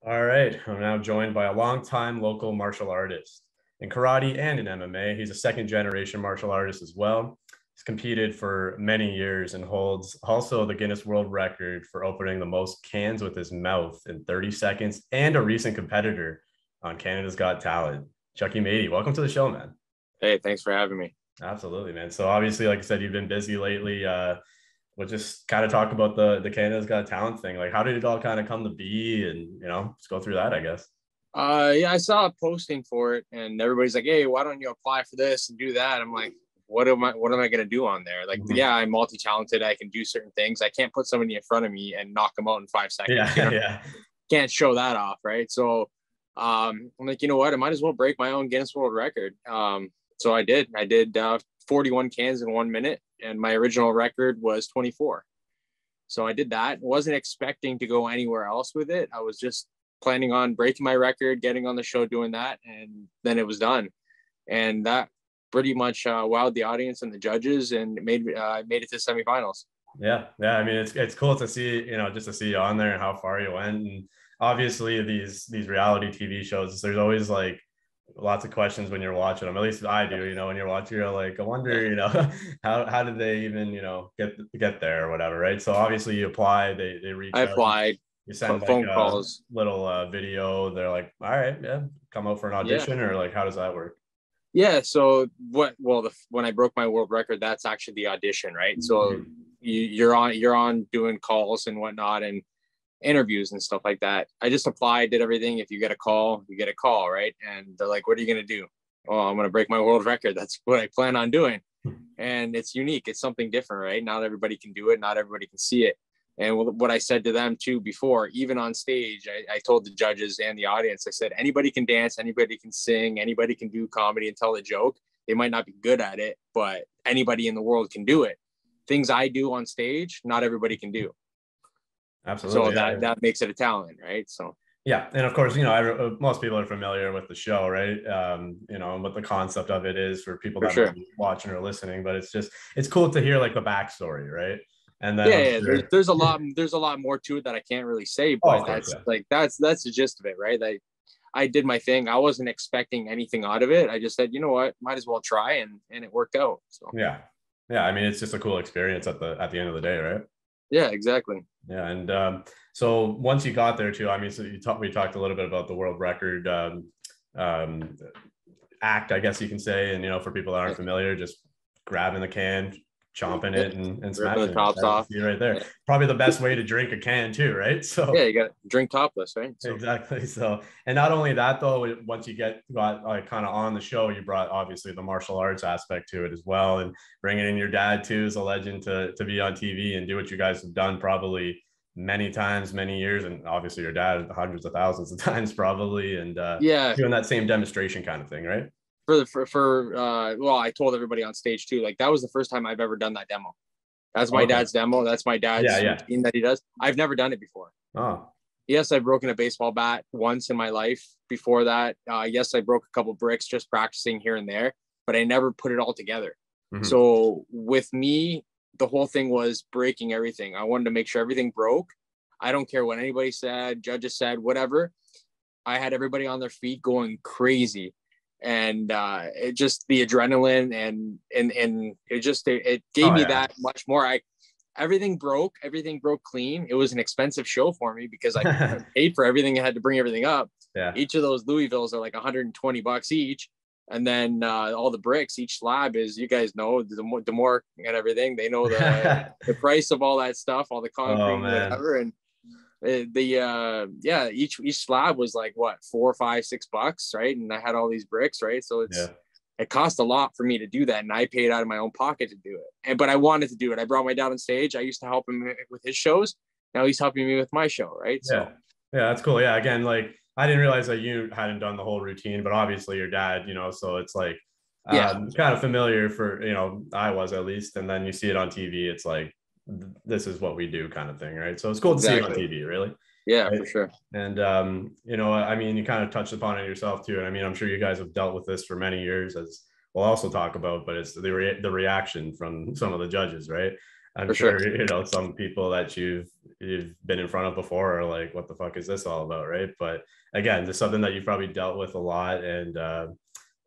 All right, I'm now joined by a longtime local martial artist in karate and in MMA. He's a second generation martial artist as well. He's competed for many years and holds also the Guinness World Record for opening the most cans with his mouth in 30 seconds and a recent competitor on Canada's Got Talent. Chucky Mady, welcome to the show, man. Hey, thanks for having me. Absolutely, man. So obviously, like I said, you've been busy lately. We'll just kind of talk about the Canada's Got Talent thing. Like, how did it all kind of come to be? And let's go through that, I guess. Yeah, I saw a posting for it, and everybody's like, "Hey, why don't you apply for this and do that?" I'm like, "What am I gonna do on there?" Like, Mhm. yeah, I'm multi-talented. I can do certain things. I can't put somebody in front of me and knock them out in 5 seconds. Yeah, yeah, Can't show that off, right? So, I'm like, you know what? I might as well break my own Guinness World Record. So I did. I did 41 cans in 1 minute, and my original record was 24. So I did that. Wasn't expecting to go anywhere else with it. I was just planning on breaking my record, getting on the show, doing that, and then it was done. And that pretty much wowed the audience and the judges, and made it to semifinals. yeah. I mean, it's cool to see, just to see you on there and how far you went. And obviously, these reality TV shows, there's always like lots of questions when you're watching them. At least I do. When you're watching, you're like, I wonder, how did they even, get there or whatever, right? So obviously, you apply, they reach I out, applied, you send like phone a calls. little video. They're like, all right, yeah, come out for an Yeah. audition, or like, how does that work? Yeah. So when I broke my world record, that's actually the audition, right? So Mhm. you're on doing calls and whatnot and interviews and stuff like that. I just applied, did everything. If you get a call, you get a call, right? And they're like, "What are you gonna do?" "Oh, I'm gonna break my world record. That's what I plan on doing." And it's unique. It's something different, right? Not everybody can do it. Not everybody can see it. And what I said to them too before, even on stage, I told the judges and the audience, I said, anybody can dance, anybody can sing, anybody can do comedy and tell a joke. They might not be good at it, but anybody in the world can do it. Things I do on stage, not everybody can do. So Absolutely, that yeah. that makes it a talent, right? So Yeah, and of course, most people are familiar with the show, right? And what the concept of it is for people for that might sure. be watching or listening. But it's cool to hear like the backstory, right? And then Yeah, I'm yeah. There's sure. there's a lot there's a lot more to it that I can't really say, Oh, but of course, that's yeah. like that's the gist of it, right? Like I did my thing. I wasn't expecting anything out of it. I just said, you know what, might as well try, and it worked out. So Yeah, yeah. I mean, it's just a cool experience at the end of the day, right? yeah, exactly. Yeah, and so once you got there too, I mean, so we talked a little bit about the world record um, act, I guess you can say, and for people that aren't Yeah, familiar, just grabbing the can, chomping yeah. it, and Ripping the smashing it. tops As you off. see right there, Yeah, probably the best way to drink a can too, right? yeah. So You got to drink topless, right? So exactly. So, and not only that though, once you got like kind of on the show, you brought obviously the martial arts aspect to it as well, and bringing in your dad too as a legend to be on TV and do what you guys have done probably many times, many years, and obviously your dad hundreds of thousands of times probably, and yeah, doing that same demonstration kind of thing, right? well, I told everybody on stage too. Like that was the first time I've ever done that demo. That's my Okay. dad's demo. That's my Yeah, dad's yeah. routine that he does. I've never done it before. Oh, Yes, I've broken a baseball bat once in my life. Before that, yes, I broke a couple bricks just practicing here and there, but I never put it all together. mhm. So with me, the whole thing was breaking everything. I wanted to make sure everything broke. I don't care what anybody said, judges said, whatever. I had everybody on their feet going crazy, and it just the adrenaline and it gave Oh me yeah. that much more. Everything broke clean. It was an expensive show for me because I paid for everything. I had to bring everything up. Yeah. Each of those Louisvilles are like $120 each. And then all the bricks, each slab is, you guys know, the more and everything. They know the price of all that stuff, all the Oh concrete and man. whatever. And each slab was like what, $4, $5, $6, right? And I had all these bricks, right? So Yeah. it cost a lot for me to do that, and I paid out of my own pocket to do it. But I wanted to do it. I brought my dad on stage. I used to help him with his shows. Now he's helping me with my show, right? Yeah. So Yeah, that's cool. Yeah. Again, like I didn't realize that you hadn't done the whole routine, but obviously your dad, so it's like yeah, kind of familiar for, I was at least. And then you see it on TV, it's like this is what we do kind of thing, right? So it's cool to see it on exactly. TV, really. Yeah, Right. for sure. And I mean, you kind of touched upon it yourself too. And I mean, I'm sure you guys have dealt with this for many years, as we'll also talk about, but it's the reaction from some of the judges, right? I'm For sure, sure. you know, some people that you've been in front of before are like, what the fuck is this all about, right? But again, there's something that you've probably dealt with a lot, and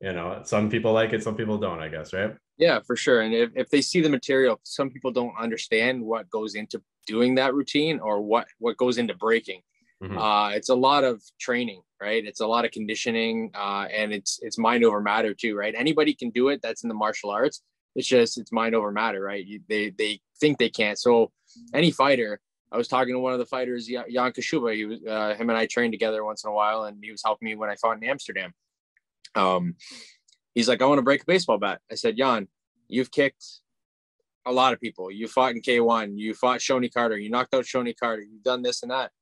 you know, some people like it, some people don't, I guess, right? Yeah, for sure. And if they see the material, some people don't understand what goes into doing that routine or what goes into breaking. Mm-hmm. It's a lot of training, right? It's a lot of conditioning, and it's mind over matter too, right? Anybody can do it that's in the martial arts. It's just it's mind over matter, right? They think they can't. So any fighter, I was talking to one of the fighters, Jan Kashuba. He was him and I trained together once in a while, and he was helping me when I fought in Amsterdam. He's like, I want to break a baseball bat. I said, Jan, you've kicked a lot of people. You fought in K1. You fought Shoney Carter. You knocked out Shoney Carter. You've done this and that.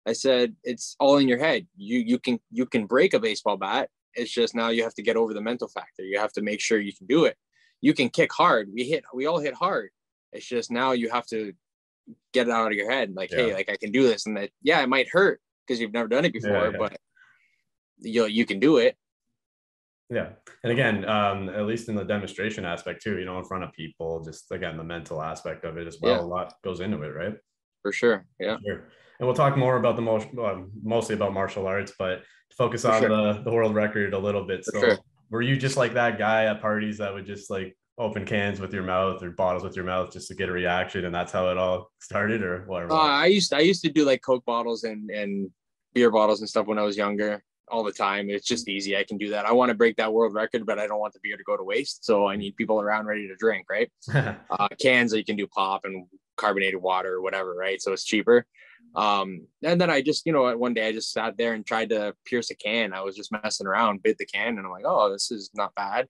I said, it's all in your head. You can break a baseball bat. It's just now you have to get over the mental factor. You have to make sure you can do it. You can kick hard. We all hit hard. It's just now you have to get it out of your head. Like, hey, like I can do this. And that, yeah, it might hurt because you've never done it before, but you can do it. Yeah. And again, at least in the demonstration aspect too, you know, in front of people, just again, the mental aspect of it as well. A lot goes into it, right? For sure. Yeah. For sure. And we'll talk more about mostly about martial arts, but focus on the world record a little bit. So were you just like that guy at parties that would just like open cans with your mouth or bottles with your mouth just to get a reaction, and that's how it all started, or whatever? I used to do like Coke bottles and beer bottles and stuff when I was younger all the time. It's just easy. I can do that. I want to break that world record, but I don't want the beer to go to waste. So I need people around ready to drink, right? Cans that you can do pop and carbonated water or whatever, right? So it's cheaper. And then I just, you know, one day I just sat there and tried to pierce a can. I was just messing around, bit the can, and I'm like, oh, this is not bad.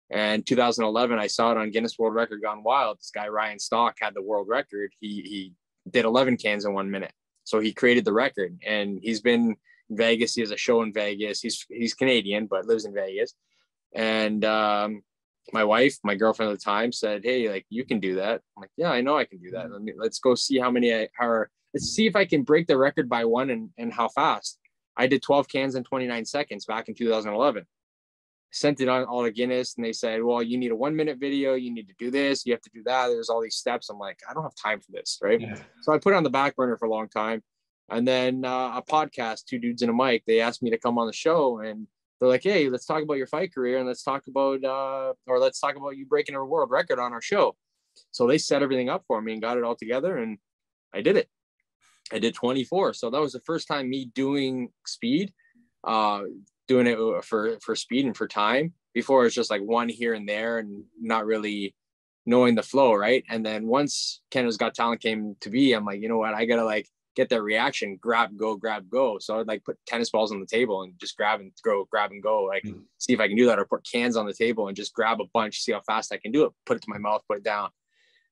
And 2011, I saw it on Guinness World Record Gone Wild. This guy, Ryan Stock, had the world record. He did 11 cans in 1 minute. So he created the record, and he's been in Vegas. He has a show in Vegas. He's Canadian, but lives in Vegas. And my wife, my girlfriend at the time, said, hey, like, you can do that. I'm like, yeah, I know I can do that. Let's go see how many let's see if I can break the record by one and how fast. I did 12 cans in 29 seconds back in 2011. Sent it on all to Guinness, and they said, well, you need a 1 minute video. You need to do this. You have to do that. There's all these steps. I'm like, I don't have time for this. Right. Yeah. So I put it on the back burner for a long time. And then a podcast, Two Dudes and a Mic, they asked me to come on the show, and they're like, hey, let's talk about your fight career, and let's talk about you breaking a world record on our show. So they set everything up for me and got it all together, and I did it. I did 24. So that was the first time me doing speed, doing it for speed and for time. Before, it's just like one here and there and not really knowing the flow, right? And then once Canada's Got Talent came to be, I'm like, you know what, I gotta like get that reaction, grab, go. So I'd like put tennis balls on the table and just grab and go, like see if I can do that, or put cans on the table and just grab a bunch, see how fast I can do it, put it to my mouth, put it down.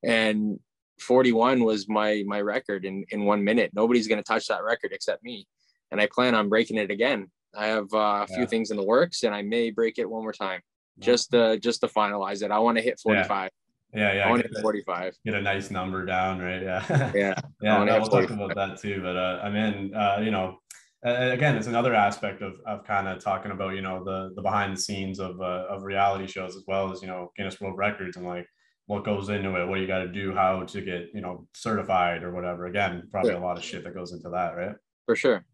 And 41 was my record in 1 minute. Nobody's going to touch that record except me. And I plan on breaking it again. I have a few things in the works, and I may break it one more time just to finalize it. I want to hit 45. Yeah. I want to hit 45. Get a nice number down, right? Yeah. Yeah. We'll talk about that too. But I mean, you know, again, it's another aspect of kind of talking about, you know, the behind the scenes of reality shows, as well as, you know, Guinness World Records, and like what goes into it, what you got to do, how to get, you know, certified or whatever. Again, probably a lot of shit that goes into that, right? For sure.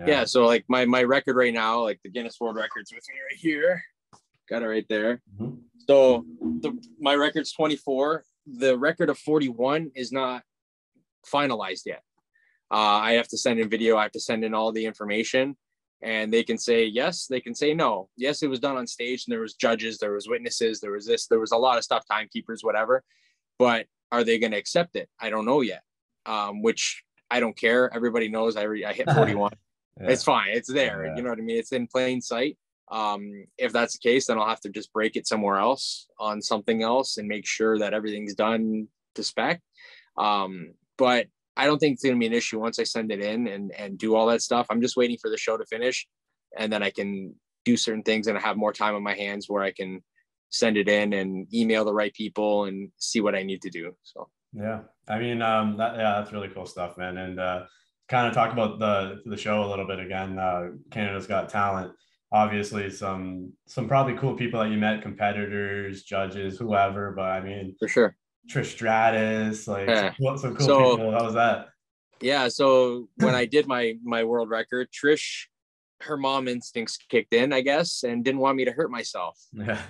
Yeah. So like my record right now, like the Guinness World Records with me right here. Got it right there. Mm-hmm. So my record's 24. The record of 41 is not finalized yet. I have to send in video. I have to send in all the information, and they can say yes, they can say no. Yes, it was done on stage, and there was judges, there was witnesses, there was this, there was a lot of stuff, timekeepers, whatever. But are they going to accept it? I don't know yet. Which I don't care. Everybody knows I hit 41. It's fine. It's there. You know what I mean? It's in plain sight. If that's the case, then I'll have to just break it somewhere else on something else and make sure that everything's done to spec. But I don't think it's going to be an issue once I send it in and do all that stuff. I'm just waiting for the show to finish, and then I can do certain things, and I have more time on my hands where I can send it in and email the right people and see what I need to do. So, yeah, I mean, that's really cool stuff, man. And kind of talk about the show a little bit again. Canada's Got Talent. Obviously some probably cool people that you met, competitors, judges, whoever, but I mean, for sure, Trish Stratus, like Yeah. some cool So people. How was that? yeah, so when I did my world record, Trish, her mom instincts kicked in, I guess, and didn't want me to hurt myself. Yeah.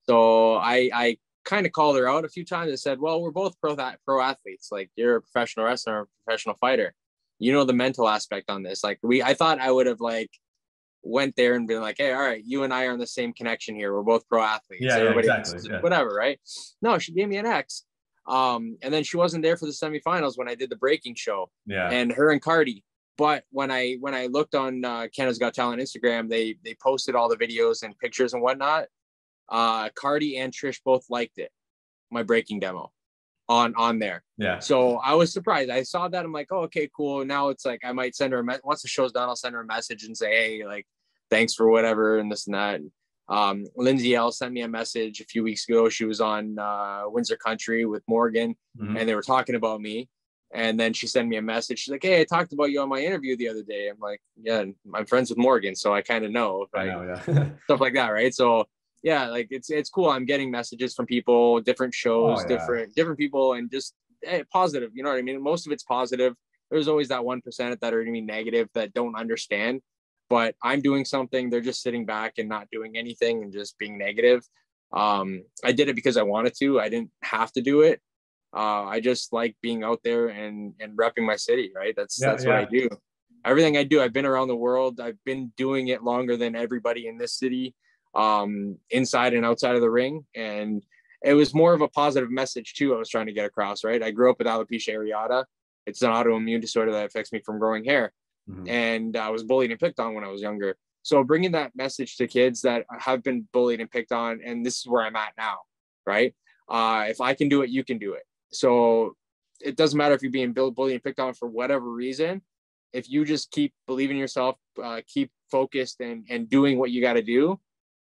So I kind of called her out a few times. I said, well, we're both pro athletes. Like, you're a professional wrestler, a professional fighter. You know the mental aspect on this. Like, I thought I would have like went there and been like, hey, all right, you and I are in the same connection here. We're both pro athletes. Yeah, Everybody else exactly. is Yeah. whatever, right? No, she gave me an X. And then she wasn't there for the semifinals when I did the breaking show. Yeah. And her and Cardi. But when I looked on Canada's Got Talent Instagram, they posted all the videos and pictures and whatnot. Cardi and Trish both liked it, my breaking demo on there. Yeah. So I was surprised. I saw that. I'm like, oh, okay, cool. Now it's like I might send her once the show's done, I'll send her a message and say, hey, like, thanks for whatever and this and that. Lindsay L sent me a message a few weeks ago. She was on Windsor Country with Morgan, and they were talking about me. And then she sent me a message. She's like, hey, I talked about you on my interview the other day. I'm like, yeah, I'm friends with Morgan, so I kind of know, right? I know, yeah. Stuff like that, right? So yeah, like it's cool. I'm getting messages from people, different shows, different people, and just positive. You know what I mean? Most of it's positive. There's always that 1% that are going to be negative that don't understand. But I'm doing something. They're just sitting back and not doing anything and just being negative. I did it because I wanted to. I didn't have to do it. I just like being out there and repping my city, right? That's what I do. Everything I do, I've been around the world. I've been doing it longer than everybody in this city, inside and outside of the ring. And it was more of a positive message too I was trying to get across, right? I grew up with alopecia areata. It's an autoimmune disorder that affects me from growing hair. And I was bullied and picked on when I was younger. So bringing that message to kids that have been bullied and picked on, and this is where I'm at now, right? If I can do it, you can do it. So it doesn't matter if you're being bullied and picked on for whatever reason. If you just keep believing in yourself, keep focused and doing what you got to do,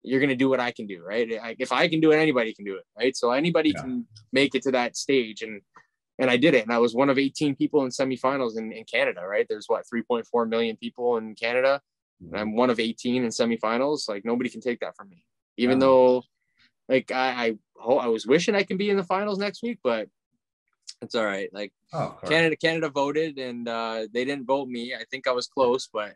you're going to do what I can do, right? If I can do it, anybody can do it, right? So anybody can make it to that stage. And I did it. And I was one of 18 people in semifinals in Canada, right? There's 3.4 million people in Canada. And I'm one of 18 in semifinals. Like, nobody can take that from me, even though like I was wishing I can be in the finals next week, but it's all right. Like, Canada voted and they didn't vote me. I think I was close, but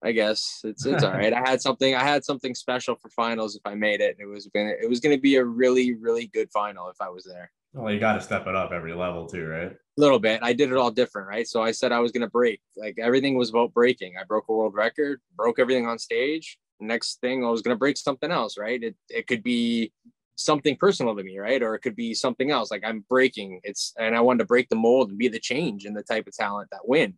I guess it's all right. I had something special for finals if I made it. It was going to be a really, really good final if I was there. Well, you got to step it up every level too, right? A little bit. I did it all different, right? So I said I was going to break. Like, everything was about breaking. I broke a world record, broke everything on stage. Next thing, I was going to break something else, right? It could be something personal to me, right? Or it could be something else. Like, I'm breaking. And I wanted to break the mold and be the change and the type of talent that win.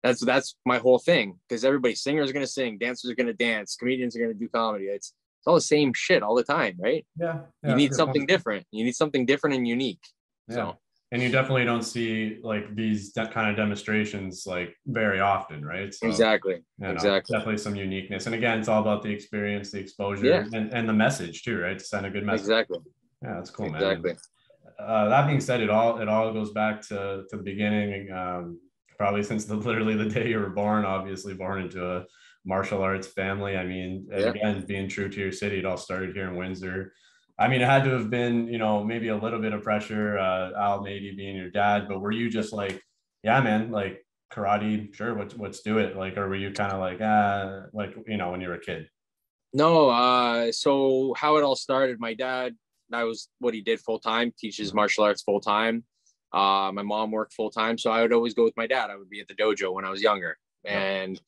That's my whole thing. Because singers are going to sing, dancers are going to dance, comedians are going to do comedy. It's all the same shit all the time, right? Yeah. You need something different. You need something different and unique. Yeah. So. And you definitely don't see like these kind of demonstrations like very often, right? So, exactly. Definitely some uniqueness. And again, it's all about the experience, the exposure, and the message too, right? To send a good message. Exactly. Yeah, that's cool, man. Exactly. That being said, it all goes back to the beginning. Probably since literally the day you were born, obviously born into a martial arts family. I mean, again, being true to your city, it all started here in Windsor. I mean, it had to have been, maybe a little bit of pressure, Al Mady being your dad, but were you just like, yeah, man, like karate, sure, let's do it. Like, or were you kind of like, when you were a kid? No. So how it all started, my dad, that was what he did full time, teaches martial arts full time. My mom worked full time. So I would always go with my dad. I would be at the dojo when I was younger. And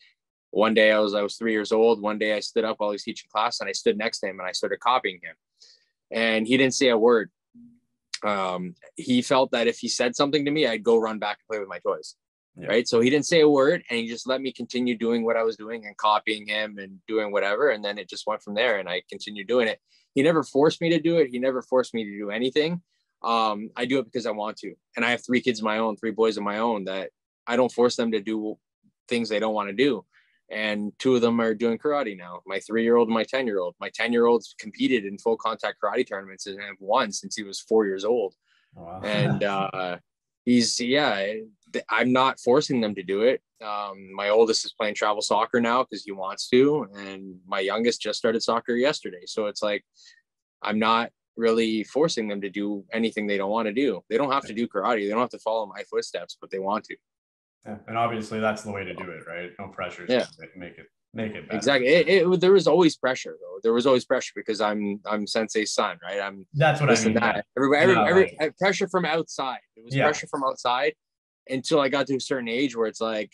one day I was 3 years old. One day I stood up while he was teaching class and I stood next to him and I started copying him. And he didn't say a word. He felt that if he said something to me, I'd go run back and play with my toys. Yeah. Right. So he didn't say a word and he just let me continue doing what I was doing and copying him and doing whatever. And then it just went from there and I continued doing it. He never forced me to do it. He never forced me to do anything. I do it because I want to. And I have 3 kids of my own, 3 boys of my own, that I don't force them to do things they don't want to do. And 2 of them are doing karate now. My 3-year-old and my 10-year-old. My 10-year-old's competed in full contact karate tournaments and have won since he was 4 years old. Wow. And I'm not forcing them to do it. My oldest is playing travel soccer now because he wants to. And my youngest just started soccer yesterday. So it's like, I'm not really forcing them to do anything they don't want to do. They don't have to do karate. They don't have to follow my footsteps, but they want to. Yeah. And obviously that's the way to do it, right? No pressure. Yeah. Make it better. Exactly. There was always pressure though. There was always pressure because I'm Sensei's son, right? That's what I mean. That. Yeah. Every pressure from outside. It was pressure from outside until I got to a certain age where it's like,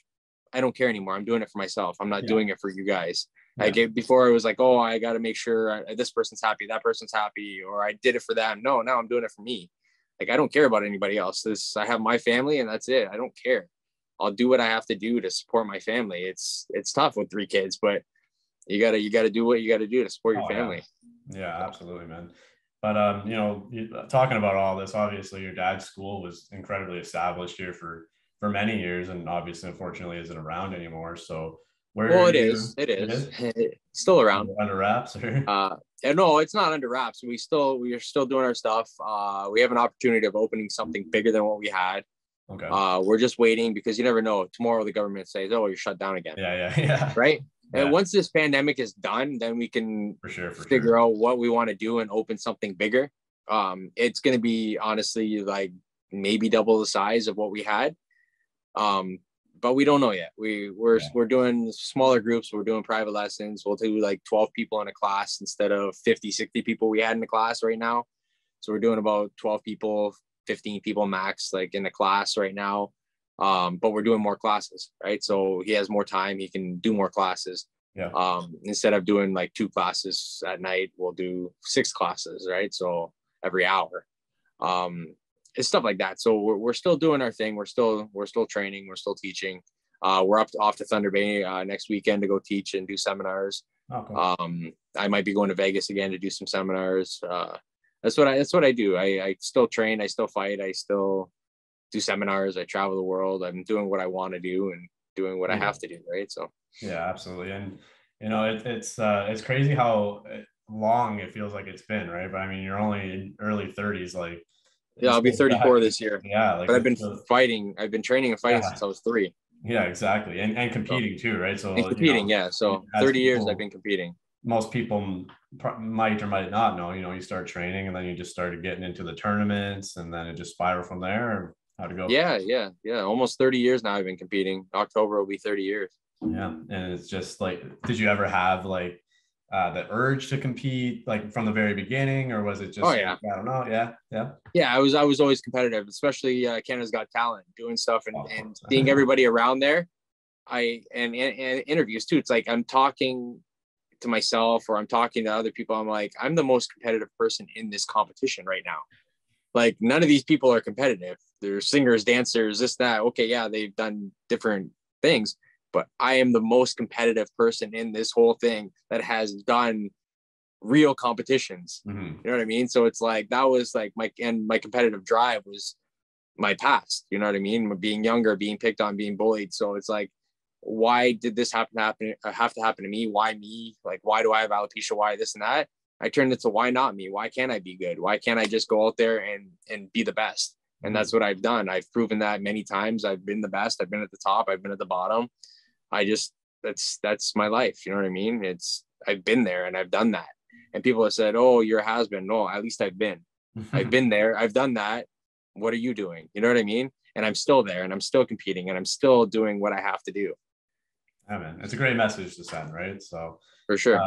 I don't care anymore. I'm doing it for myself. I'm not doing it for you guys. Like before it was like, oh, I got to make sure this person's happy, that person's happy, or I did it for them. No, now I'm doing it for me. Like, I don't care about anybody else. I have my family and that's it. I don't care. I'll do what I have to do to support my family. It's tough with 3 kids, but you gotta do what you gotta do to support your family. Yeah, absolutely, man. But talking about all this, obviously your dad's school was incredibly established here for many years, and obviously, unfortunately, isn't around anymore. So it is. It's still around. Under wraps, or? No, it's not under wraps. We are still doing our stuff. We have an opportunity of opening something bigger than what we had. Okay. We're just waiting because you never know. Tomorrow the government says, "Oh, you're shut down again." Yeah. Right. Yeah. And once this pandemic is done, then we can figure out what we want to do and open something bigger. It's going to be honestly like maybe double the size of what we had. But we don't know yet. We're doing smaller groups. We're doing private lessons. We'll do like 12 people in a class instead of 50, 60 people we had in the class right now. So we're doing about 12 people, 15 people max, like in the class right now. But we're doing more classes, right? So he has more time. He can do more classes. Yeah. Instead of doing like 2 classes at night, we'll do 6 classes, right? So every hour. It's stuff like that. So we're still doing our thing. We're still training. We're still teaching. We're off to Thunder Bay next weekend to go teach and do seminars. Oh, cool. I might be going to Vegas again to do some seminars. That's what I do. I still train. I still fight. I still do seminars. I travel the world. I'm doing what I want to do and doing what I have to do. Right. So. Yeah, absolutely. And, it's crazy how long it feels like it's been, right? But I mean, you're only in early 30s, like. Yeah, I'll be 34 this year. Yeah. But I've been fighting. I've been training and fighting since I was 3. Yeah, exactly. And competing too, right? So and competing, So 30 years I've been competing. Most people might or might not know, you start training and then you just started getting into the tournaments and then it just spiraled from there. Or how'd it go? Yeah. Almost 30 years now I've been competing. October will be 30 years. Yeah. And it's just like, did you ever have like the urge to compete like from the very beginning, or was it just, I don't know. Yeah. I was always competitive, especially Canada's Got Talent, doing stuff and seeing everybody around there. And interviews too. It's like, I'm talking to myself or I'm talking to other people. I'm like, I'm the most competitive person in this competition right now. Like, none of these people are competitive. They're singers, dancers, this, that. Okay. Yeah. They've done different things, but I am the most competitive person in this whole thing that has done real competitions. Mm-hmm. You know what I mean? So it's like, that was like my competitive drive was my past, you know what I mean? Being younger, being picked on, being bullied. So it's like, why did this have to happen to me? Why me? Like, why do I have alopecia? Why this and that? I turned it to, why not me? Why can't I be good? Why can't I just go out there and be the best? And that's what I've done. I've proven that many times. I've been the best. I've been at the top. I've been at the bottom. That's my life. You know what I mean? I've been there and I've done that. And people have said, oh, you're a has-been. No, at least I've been. I've been there. I've done that. What are you doing? You know what I mean? And I'm still there and I'm still competing and I'm still doing what I have to do. Yeah, man. It's a great message to send, right? So for sure.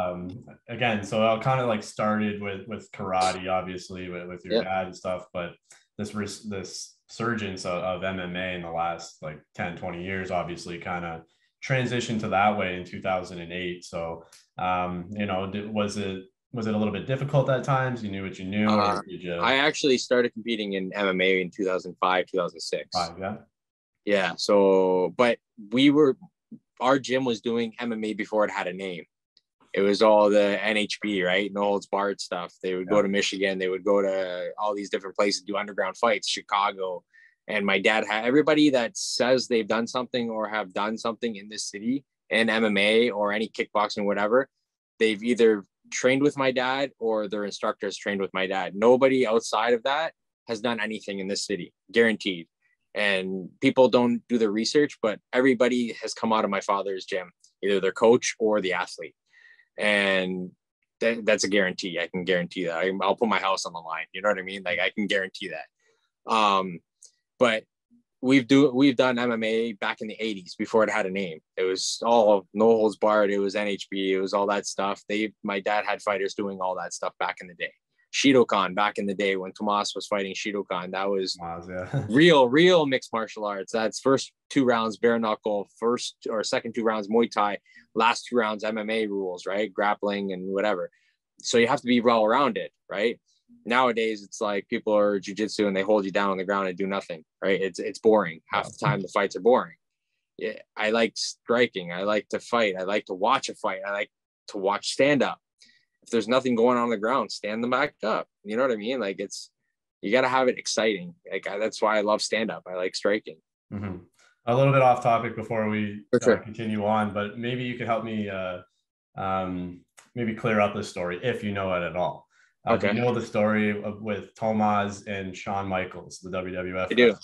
Again, so I kind of like started with karate, obviously, with your dad and stuff, but this surgence of MMA in the last like 10, 20 years, obviously kind of transitioned to that way in 2008. So, was it a little bit difficult at times? You knew what you knew? Or did you... I actually started competing in MMA in 2005, 2006. Yeah. So, but our gym was doing MMA before it had a name. It was all the NHB, right? No holds barred stuff. They would go to Michigan. They would go to all these different places, do underground fights, Chicago. And my dad had everybody that says they've done something or have done something in this city in MMA or any kickboxing, whatever. They've either trained with my dad or their instructors trained with my dad. Nobody outside of that has done anything in this city, guaranteed. And people don't do the research, but everybody has come out of my father's gym, either their coach or the athlete. And that's a guarantee. I can guarantee that. I'll put my house on the line. You know what I mean? Like I can guarantee that. But we've done MMA back in the 80s before it had a name. It was all no holds barred. It was NHB. It was all that stuff. My dad had fighters doing all that stuff back in the day. Shidokan back in the day when Tomas was fighting Shidokan, that was real mixed martial arts. That's first 2 rounds bare knuckle, first or second 2 rounds Muay Thai, last 2 rounds MMA rules, right? Grappling and whatever. So you have to be well rounded, right? Nowadays it's like people are jiu-jitsu and they hold you down on the ground and do nothing, right? It's boring. Half the time the fights are boring. Yeah, I like striking. I like to fight. I like to watch a fight. I like to watch stand up. If there's nothing going on the ground, stand them back up. You know what I mean? Like you got to have it exciting. Like that's why I love stand up. I like striking. Mm-hmm. A little bit off topic before we sure. Continue on, but maybe you could help me maybe clear up this story if you know it at all. Okay. Do you know the story with Tomas and Shawn Michaels, the WWF?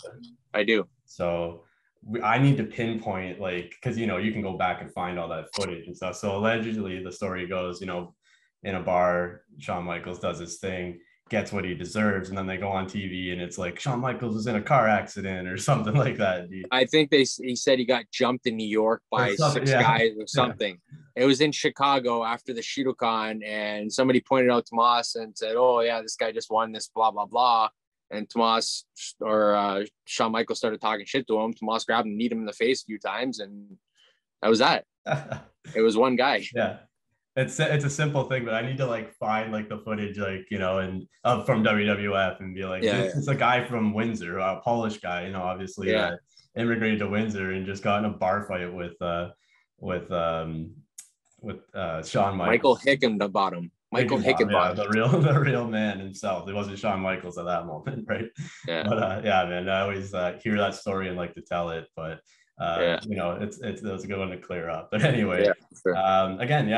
I do. So I need to pinpoint, like, because you can go back and find all that footage and stuff. So allegedly the story goes, in a bar, Shawn Michaels does his thing, gets what he deserves, and then they go on TV and it's like Shawn Michaels was in a car accident or something like that. I think he said he got jumped in New York by 6 guys or something. Yeah. It was in Chicago after the Shidokan, and somebody pointed out Tomas and said, "Oh yeah, this guy just won this, blah blah blah." And Tomas or Shawn Michaels started talking shit to him. Tomas grabbed him, kneed him in the face a few times, and that was that. It was one guy. Yeah. It's a simple thing, but I need to find the footage, and from WWF and be like, it's a guy from Windsor, a Polish guy, obviously immigrated to Windsor and just got in a bar fight with Shawn Michaels. Michael Hickenbottom. The real man himself. It wasn't Shawn Michaels at that moment, right? Yeah. But man, I always hear that story and like to tell it, but it's a good one to clear up. But anyway, sure. Again,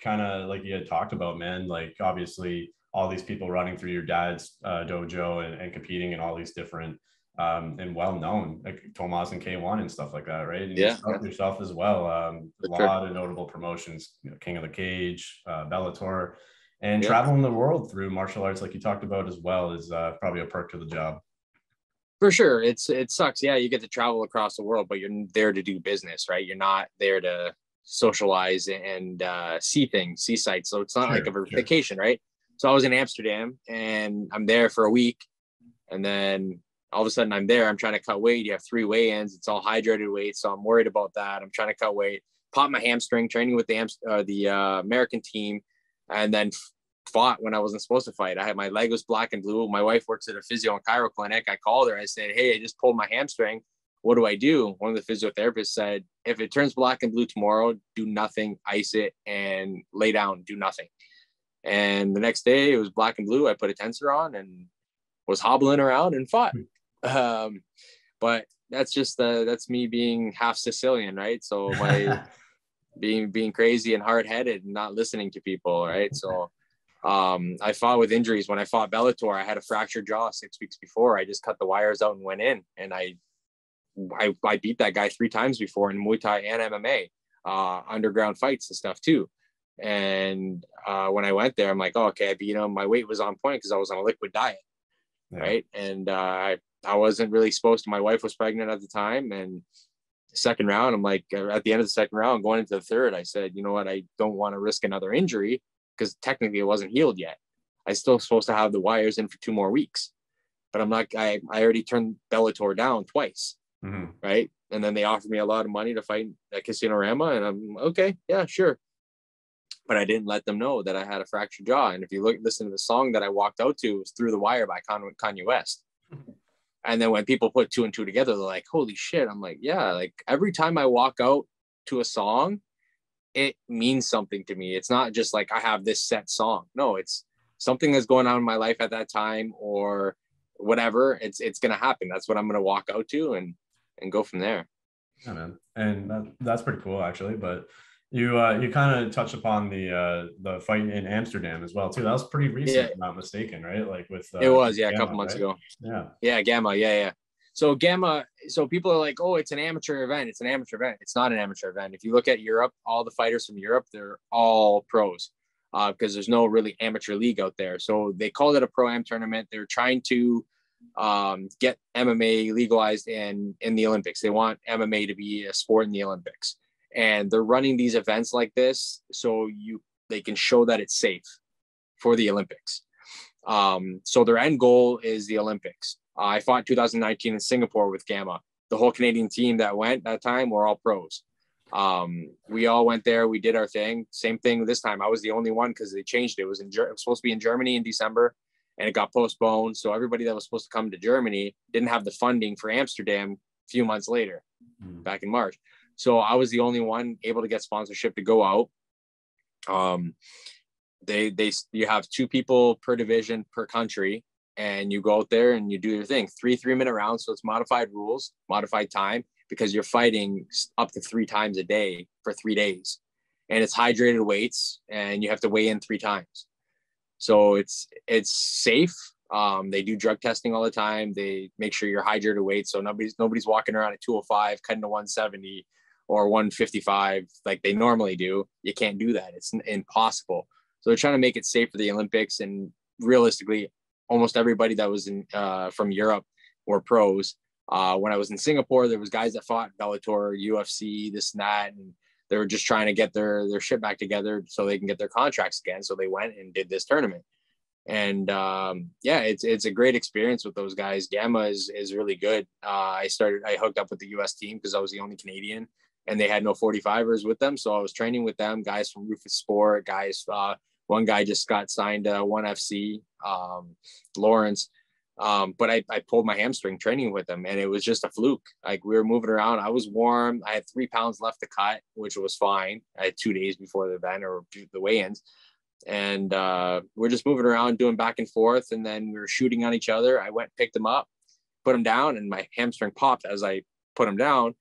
kind of like you had talked about, man, obviously all these people running through your dad's dojo and competing in all these different and well-known, like Tomas and K1 and stuff like that, right? And yourself as well. A lot of notable promotions, King of the Cage, Bellator, and traveling the world through martial arts, like you talked about as well, is probably a perk to the job. For sure. It sucks. Yeah, you get to travel across the world, but you're there to do business, right? You're not there to socialize and see sights. So it's not like a vacation, right? So I was in Amsterdam and I'm there for a week. And then all of a sudden I'm there. I'm trying to cut weight. You have 3 weigh-ins. It's all hydrated weight. So I'm worried about that. I'm trying to cut weight. Popped my hamstring training with the American team, and then fought when I wasn't supposed to fight. My leg was black and blue. My wife works at a physio and chiro clinic. I called her. I said, "Hey, I just pulled my hamstring. What do I do?" One of the physiotherapists said, "If it turns black and blue tomorrow, do nothing, ice it, and lay down, do nothing." And the next day it was black and blue. I put a tensor on and was hobbling around and fought. But that's just that's me being half Sicilian, right? So my being crazy and hard-headed and not listening to people, right? So I fought with injuries. When I fought Bellator, I had a fractured jaw 6 weeks before. I just cut the wires out and went in, and I beat that guy 3 times before in Muay Thai and MMA, underground fights and stuff too. And when I went there, I'm like, oh, okay, I beat him. My weight was on point because I was on a liquid diet, right? And I wasn't really supposed to. My wife was pregnant at the time, and second round, I'm like, at the end of the second round, going into the third, I said, you know what, I don't want to risk another injury, because technically it wasn't healed yet. I still supposed to have the wires in for 2 more weeks, but I'm like, I already turned Bellator down twice, right? And then they offered me a lot of money to fight at Casino-Rama, and I'm okay, yeah, sure. But I didn't let them know that I had a fractured jaw. And if you listen to the song that I walked out to, it was Through the Wire by Kanye West. And then when people put 2 and 2 together, they're like, holy shit. I'm like, yeah, like every time I walk out to a song, it means something to me. It's not just like I have this set song. No, it's something that's going on in my life at that time or whatever. It's going to happen. That's what I'm going to walk out to and go from there. Yeah, man. And that's pretty cool, actually. But you kind of touched upon the fight in Amsterdam as well too. That was pretty recent, if I'm not mistaken, right? Like with it was, Gamma, a couple months ago. Yeah, Gamma, yeah. So Gamma, so people are like, oh, it's an amateur event. It's an amateur event. It's not an amateur event. If you look at Europe, all the fighters from Europe, they're all pros. because there's no really amateur league out there. So they called it a pro-am tournament. They're trying to get MMA legalized in the Olympics. They want MMA to be a sport in the Olympics, and they're running these events like this so they can show that it's safe for the Olympics. So their end goal is the Olympics. I fought 2019 in Singapore with Gamma. The whole Canadian team that went that time were all pros. We all went there. We did our thing. Same thing this time. I was the only one because they changed it. It was supposed to be in Germany in December, and it got postponed. So everybody that was supposed to come to Germany didn't have the funding for Amsterdam a few months later, back in March. So I was the only one able to get sponsorship to go out. You have 2 people per division per country, and you go out there and you do your thing. 3-minute rounds. So it's modified rules, modified time, because you're fighting up to 3 times a day for 3 days, and it's hydrated weights, and you have to weigh in 3 times. So it's safe. They do drug testing all the time. They make sure you're hydrated weight. So nobody's walking around at 205, cutting to 170 or 155 like they normally do. You can't do that. It's impossible. So they're trying to make it safe for the Olympics. And realistically, almost everybody that was from Europe were pros. When I was in Singapore, there was guys that fought Bellator, UFC, this and that, and they were just trying to get their shit back together so they can get their contracts again. So they went and did this tournament. And it's a great experience with those guys. Gamma is really good. I hooked up with the US team because I was the only Canadian, and they had no 45ers with them. So I was training with them, guys from Rufus Sport, one guy just got signed to ONE FC, Lawrence. But I pulled my hamstring training with them, and it was just a fluke. Like, we were moving around. I was warm. I had 3 pounds left to cut, which was fine. I had 2 days before the event or the weigh-ins. And we're just moving around, doing back and forth. And then we were shooting on each other. I went, picked him up, put him down, and my hamstring popped as I put him down.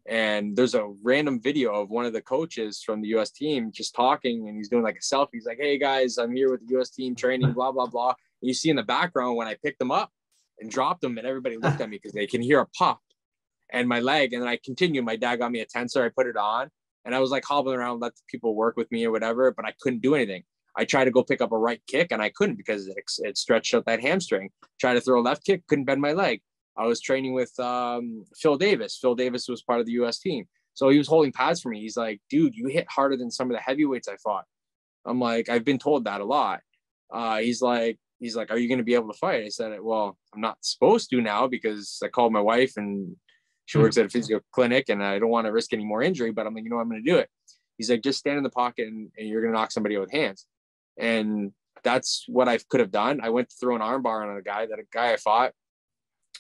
And there's a random video of one of the coaches from the US team just talking, and he's doing like a selfie. He's like, "Hey guys, I'm here with the US team training, blah, blah, blah." And you see in the background when I picked him up and dropped him, and everybody looked at me because they can hear a pop and my leg. And then I continued. My dad got me a tensor. I put it on, and I was like hobbling around, let the people work with me or whatever, but I couldn't do anything. I tried to go pick up a right kick, and I couldn't because it stretched out that hamstring. Tried to throw a left kick, couldn't bend my leg. I was training with Phil Davis. Phil Davis was part of the US team. So he was holding pads for me. He's like, "Dude, you hit harder than some of the heavyweights I fought." I'm like, "I've been told that a lot." He's like, "Are you going to be able to fight?" I said, "Well, I'm not supposed to now because I called my wife and she works at a physio clinic and I don't want to risk any more injury, but I'm like, I'm going to do it." He's like, "Just stand in the pocket and you're going to knock somebody out with hands." And that's what I could have done. I went to throw an arm bar on a guy I fought.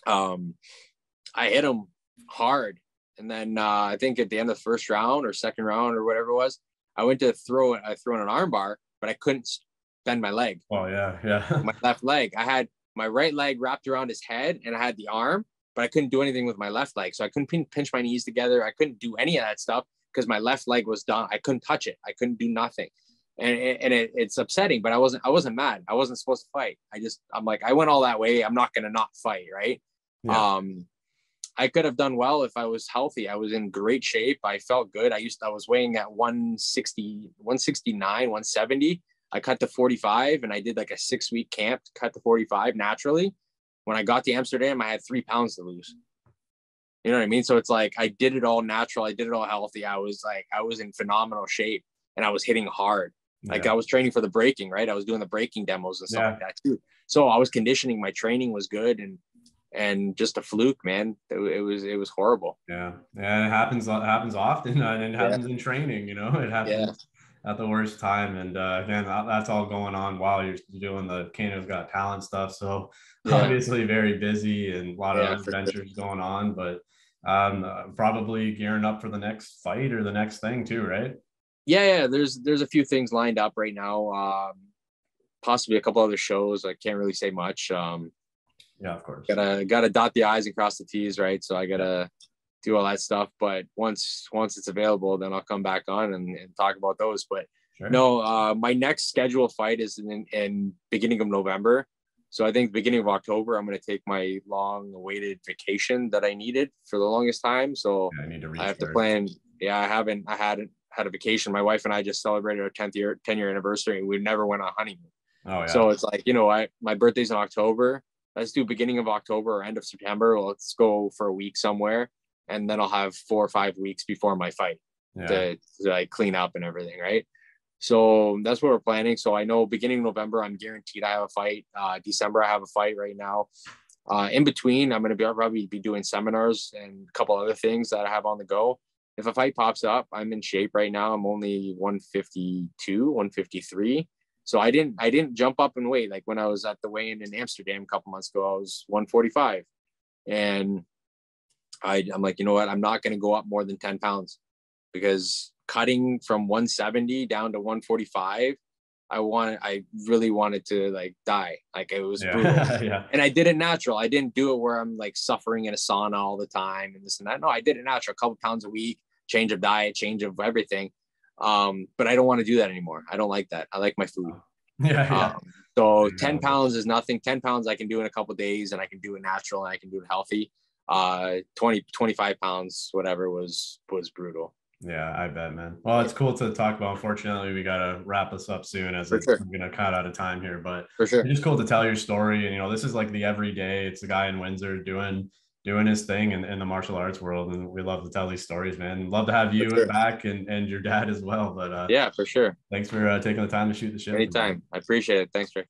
I hit him hard. And then I think at the end of the first round or second round or whatever it was, I went to throw it. I threw in an arm bar, but I couldn't bend my leg. Oh yeah. My left leg. I had my right leg wrapped around his head, and I had the arm, but I couldn't do anything with my left leg. So I couldn't pinch my knees together. I couldn't do any of that stuff because my left leg was done. I couldn't touch it. I couldn't do nothing. And it's upsetting, but I wasn't mad. I wasn't supposed to fight. I'm like, I went all that way. I'm not going to not fight. Right. Yeah. I could have done well if I was healthy. I was in great shape. I felt good. I was weighing at 160, 169, 170. I cut to 45, and I did like a 6-week camp to cut to 45 naturally. When I got to Amsterdam, I had 3 pounds to lose. You know what I mean? So it's like, I did it all natural. I did it all healthy. I was in phenomenal shape, and I was hitting hard. Like, I was training for the breaking, right? I was doing the breaking demos and stuff like that too. So I was conditioning. My training was good, and just a fluke, man. It was horrible. Yeah. It happens often, and it happens in training. It happens at the worst time. And man, that's all going on while you're doing the Canada's Got Talent stuff. So obviously very busy and a lot of adventures going on, but probably gearing up for the next fight or the next thing too, right? Yeah. There's a few things lined up right now. Possibly a couple other shows. I can't really say much. Yeah, of course. Gotta dot the I's and cross the T's, right? So I gotta do all that stuff. But once it's available, then I'll come back on and talk about those. But no, my next scheduled fight is in beginning of November. So I think beginning of October, I'm gonna take my long-awaited vacation that I needed for the longest time. So I have to plan. Yeah, I hadn't had a vacation. My wife and I just celebrated our 10 year anniversary, and we never went on honeymoon. Oh, yeah. So it's like, you know, my birthday's in October. Let's do beginning of October or end of September. Let's go for a week somewhere. And then I'll have 4 or 5 weeks before my fight to like clean up and everything. Right. So that's what we're planning. So I know beginning of November, I'm guaranteed I have a fight. December, I have a fight right now. In between, I'm going to probably be doing seminars and a couple other things that I have on the go. If a fight pops up, I'm in shape right now. I'm only 152, 153. So I didn't jump up in weight. Like when I was at the weigh-in in Amsterdam a couple months ago, I was 145. And I'm like, you know what? I'm not going to go up more than 10 pounds, because cutting from 170 down to 145, I really wanted to like die. Like it was brutal. Yeah. And I did it natural. I didn't do it where I'm like suffering in a sauna all the time and this and that. No, I did it natural, a couple pounds a week, change of diet, change of everything. But I don't want to do that anymore. I don't like that. I like my food. So 10 pounds is nothing. 10 pounds I can do in a couple of days, and I can do it natural, and I can do it healthy. 25 pounds, whatever, was brutal. Yeah, I bet, man. Well, it's cool to talk about. Unfortunately, we got to wrap this up soon, as we're going to cut out of time here, but it's just cool to tell your story. And, you know, this is like the everyday, it's the guy in Windsor doing his thing in the martial arts world. And we love to tell these stories, man. Love to have you back and your dad as well. But yeah, for sure. Thanks for taking the time to shoot the shit. Anytime. I appreciate it. Thanks, Rick.